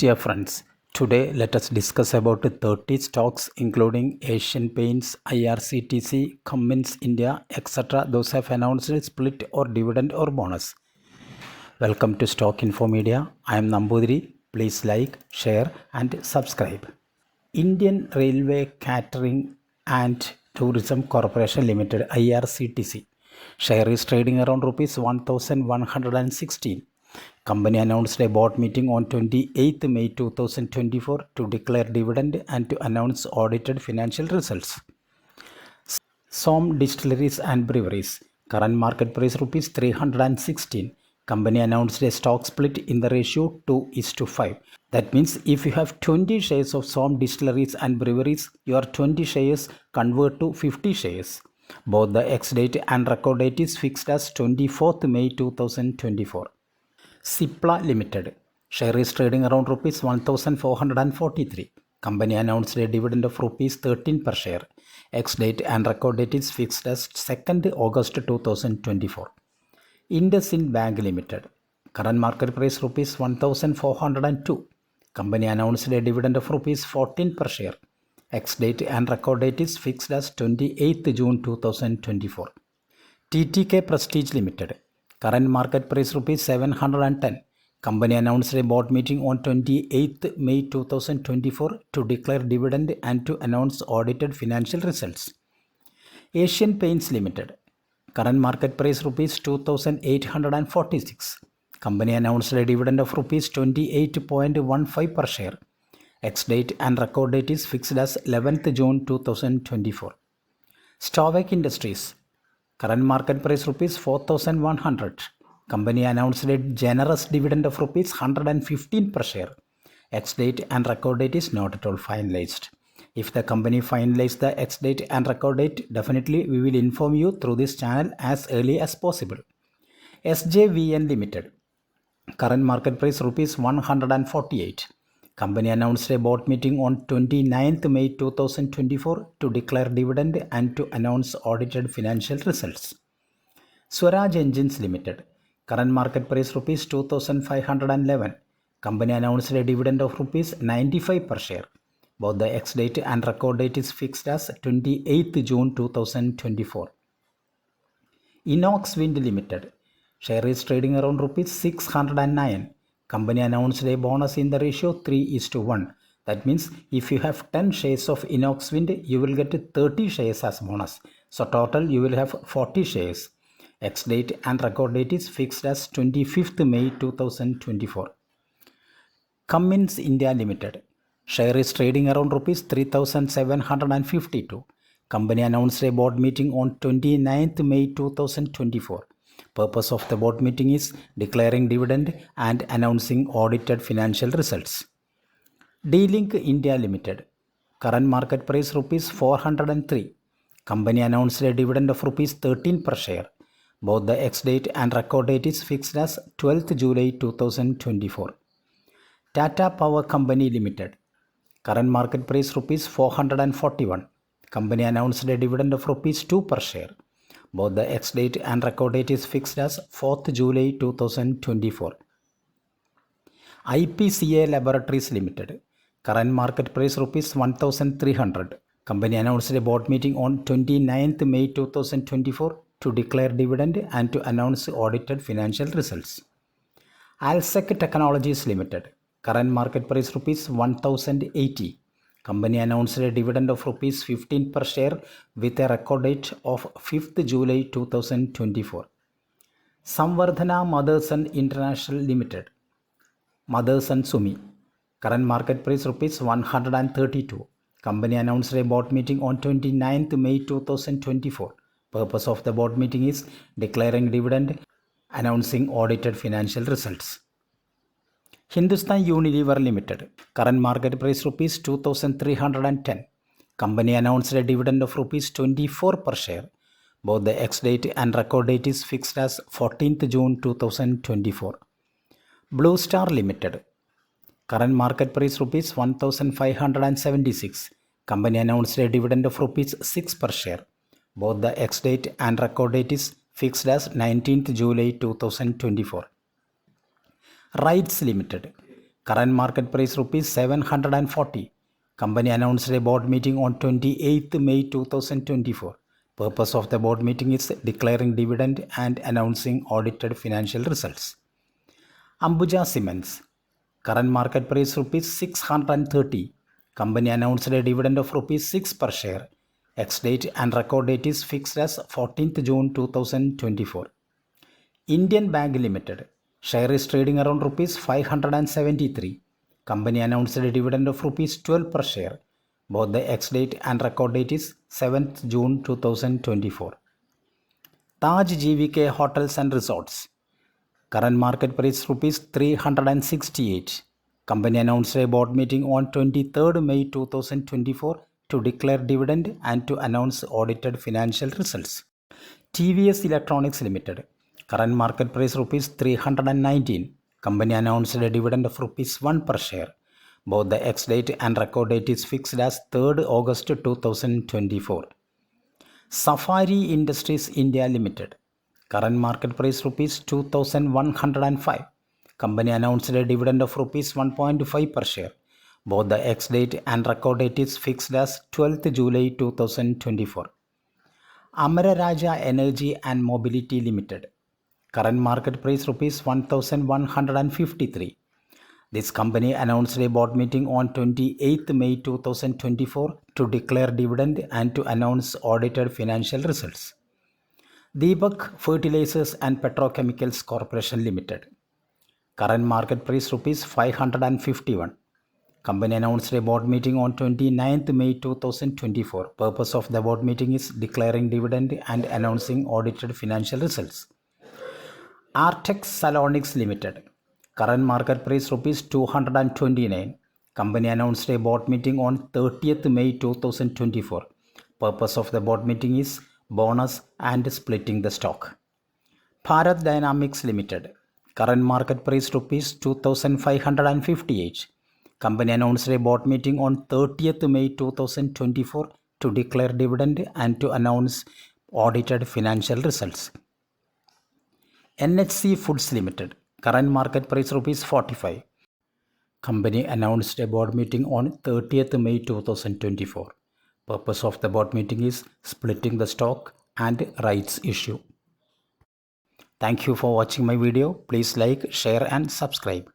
Dear friends, today let us discuss about 30 stocks including Asian Paints, IRCTC, Cummins India, etc. Those have announced a split or dividend or bonus. Welcome to Stock Info Media. I am Nambudiri. Please like, share and subscribe. Indian Railway Catering and Tourism Corporation Limited IRCTC share is trading around rupees 1116. Company announced a board meeting on 28th May 2024 to declare dividend and to announce audited financial results. Som Distilleries and Breweries, current market price rupees 316. Company announced a stock split in the ratio 2:5. That means if you have 20 shares of Som Distilleries and Breweries, your 20 shares convert to 50 shares. Both the ex-date and record date is fixed as 24th May 2024. Cipla Limited share is trading around rupees 1443. Company announced a dividend of rupees 13 per share. Ex-date and record date is fixed as 2nd August 2024. IndusInd Bank Limited, current market price rupees 1402. Company announced a dividend of rupees 14 per share. Ex-date and record date is fixed as 28th June 2024. TTK Prestige Limited, current market price rupees 710. Company announced a board meeting on 28th May 2024 to declare dividend and to announce audited financial results. Asian Paints Limited, current market price rupees 2846. Company announced a dividend of rupees 28.15 per share. Ex-date and record date is fixed as 11th June 2024. Stovak Industries, current market price rupees 4100. Company announced a generous dividend of rupees 115 per share. Ex-date and record date is not at all finalized. If the company finalizes the ex-date and record date, definitely we will inform you through this channel as early as possible. SJVN Limited, current market price rupees 148. Company announced a board meeting on 29th May 2024 to declare dividend and to announce audited financial results. Swaraj Engines Limited, current market price rupees 2511. Company announced a dividend of rupees 95 per share. Both the ex-date and record date is fixed as 28th June 2024. Inox Wind Limited, share is trading around rupees 609. Company announced a bonus in the ratio 3:1. That means if you have 10 shares of Inox Wind, you will get 30 shares as bonus. So total you will have 40 shares. Ex-date and record date is fixed as 25th May 2024. Cummins India Limited, share is trading around rupees 3752. Company announced a board meeting on 29th May 2024. Purpose of the board meeting is declaring dividend and announcing audited financial results. D-Link India Limited, current market price rupees 403. Company announced a dividend of rupees 13 per share. Both the ex-date and record date is fixed as 12th July 2024. Tata Power Company Limited, current market price rupees 441. Company announced a dividend of rupees 2 per share. Both the ex-date and record date is fixed as 4th July 2024. IPCA Laboratories Limited, current market price rupees 1300. Company announced a board meeting on 29th May 2024 to declare dividend and to announce audited financial results. Alsec Technologies Limited, current market price rupees 1080. Company announced a dividend of rupees 15 per share with a record date of 5th July 2024. Samvardhana Motherson International Limited, Motherson Sumi, current market price rupees 132. Company announced a board meeting on 29th May 2024. Purpose of the board meeting is declaring dividend, announcing audited financial results. Hindustan Unilever Limited, current market price rupees 2310. Company announced a dividend of rupees 24 per share. Both the ex-date and record date is fixed as 14th June 2024. Blue Star Limited, current market price rupees 1576. Company announced a dividend of rupees 6 per share. Both the ex-date and record date is fixed as 19th July 2024. RITES Limited, Current market price rupees 740. Company announced a board meeting on 28th May 2024. Purpose of the board meeting is declaring dividend and announcing audited financial results. Ambuja Cements. Current market price rupees 630. Company announced a dividend of rupees 6 per share. Ex-date and record date is fixed as 14th June 2024. Indian Bank Limited. Share is trading around rupees 573. Company announced a dividend of rupees 12 per share. Both the ex-date and record date is 7th June 2024. Taj GVK Hotels and Resorts. Current market price rupees 368. Company announced a board meeting on 23rd May 2024 to declare dividend and to announce audited financial results. TVS Electronics Limited. Current market price rupees 319. Company announced a dividend of rupees 1 per share. Both the ex-date and record date is fixed as 3rd August 2024. Safari Industries India Limited. Current market price rupees 2105. Company announced a dividend of rupees 1.5 per share. Both the ex-date and record date is fixed as 12th July 2024. Amara Raja Energy and Mobility Limited. Current market price rupees 1153. This company announced a board meeting on 28th May 2024 to declare dividend and to announce audited financial results. Deepak Fertilizers and Petrochemicals Corporation Limited. Current market price rupees 551. Company announced a board meeting on 29th May 2024. Purpose of the board meeting is declaring dividend and announcing audited financial results. Artex Salonics Limited. Current market price rupees 229. Company announced a board meeting on 30th May 2024. Purpose of the board meeting is bonus and splitting the stock. Bharat Dynamics Limited. Current market price rupees 2558. Company announced a board meeting on 30th May 2024 to declare dividend and to announce audited financial results. NHC Foods Limited. Current market price rupees 45. Company announced a board meeting on 30th May 2024. Purpose of the board meeting is splitting the stock and rights issue. Thank you for watching my video. Please like, share and subscribe.